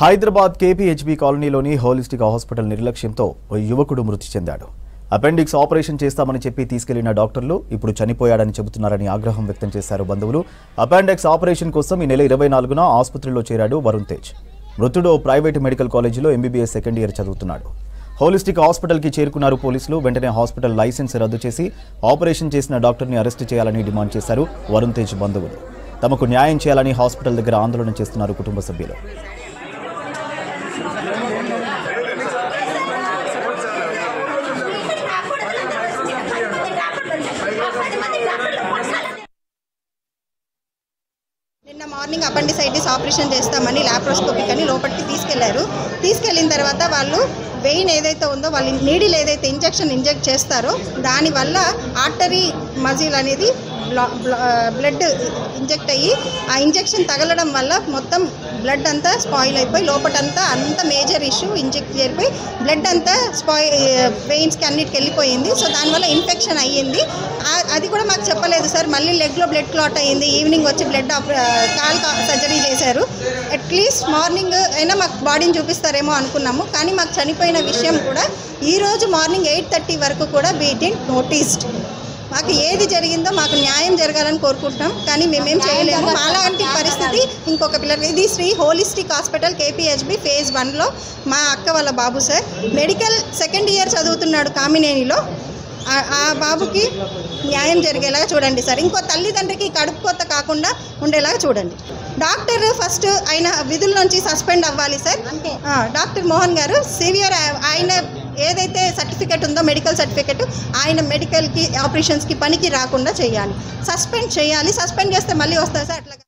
Hyderabad KPHB కాలనీలోని holistic hospital నిర్లక్ష్యంతో ఓ యువకుడు మృతి చెందాడు. అపెండిక్స్ ఆపరేషన్ చేస్తామని చెప్పి తీసుకెళ్లిన డాక్టర్లు ఇప్పుడు చనిపోయాడని చెబుతున్నారని ఆగ్రహం వ్యక్తం చేశారు బంధువులు. అపెండిక్స్ ఆపరేషన్ కోసం ఈ నెల 24న ఆసుపత్రిలో చేరాడు వరుణ్ తేజ్. మృతుడు ప్రైవేట్ మెడికల్ కాలేజీలో ఎంబీబీఎస్ సెకండ్ ఇయర్ చదువుతున్నాడు. హోలిస్టిక్ హాస్పిటల్కి చేరుకున్నారు పోలీసులు. వెంటనే హాస్పిటల్ లైసెన్స్ రద్దు చేసి ఆపరేషన్ చేసిన డాక్టర్ని అరెస్టు చేయాలని డిమాండ్ చేశారు వరుణ్ తేజ్ బంధువులు. తమకు న్యాయం చేయాలని హాస్పిటల్ దగ్గర ఆందోళన చేస్తున్నారు కుటుంబ సభ్యులు. నిన్న మార్నింగ్ అపెండిసైటిస్ ఆపరేషన్ చేస్తామని లాప్రోస్కోపిక్ అని లోపలికి తీసుకెళ్ళిన తర్వాత వాళ్ళు వెయిన్ ఏదైతే ఉందో వాళ్ళు నీడిల్ ఏదైతే ఇంజెక్ట్ చేస్తారో దానివల్ల ఆర్టరీ మజిల్ అనేది బ్లడ్ ఇంజెక్ట్ అయ్యి ఆ ఇంజెక్షన్ తగలడం వల్ల మొత్తం బ్లడ్ అంతా స్పాయిల్ అయిపోయి లోపటంతా అంత మేజర్ ఇష్యూ ఇంజెక్ట్ చేరిపోయి బ్లడ్ అంతా వెయిన్స్కి అన్నిటికి వెళ్ళిపోయింది. సో దానివల్ల ఇన్ఫెక్షన్ అయ్యింది. అది కూడా మాకు చెప్పలేదు సార్. మళ్ళీ లెగ్లో బ్లడ్ క్లాట్ అయ్యింది. ఈవినింగ్ వచ్చి కాల్ సర్జరీ చేశారు. అట్లీస్ట్ మార్నింగ్ అయినా మాకు బాడీని చూపిస్తారేమో అనుకున్నాము. కానీ మాకు చనిపోయిన విషయం కూడా ఈరోజు మార్నింగ్ 8:30 వరకు కూడా వీ డిడ్ంట్ నోటీస్డ్. మాకు ఏది జరిగిందో మాకు న్యాయం జరగాలని కోరుకుంటున్నాం. కానీ మేమేం చేయలేము. అలాంటి పరిస్థితి ఇంకొక పిల్లలు. ఇది Sri holistic hospital KPHB phase 1లో మా అక్క వాళ్ళ బాబు సార్ మెడికల్ సెకండ్ ఇయర్ చదువుతున్నాడు కామినేనిలో. ఆ బాబుకి న్యాయం జరిగేలాగా చూడండి సార్. ఇంకో తల్లిదండ్రికి కడుపు కోత కాకుండా ఉండేలాగా చూడండి. డాక్టర్ ఫస్ట్ ఆయన విధుల నుంచి సస్పెండ్ అవ్వాలి సార్. డాక్టర్ మోహన్ గారు సివియర్ ఆయన ఏదైతే సర్టిఫికెట్ ఉందో మెడికల్ సర్టిఫికెట్ ఆయన మెడికల్కి ఆపరేషన్స్కి పనికి రాకుండా చేయాలి. సస్పెండ్ చేయాలి. సస్పెండ్ చేస్తే మళ్ళీ వస్తుంది సార్. అట్లా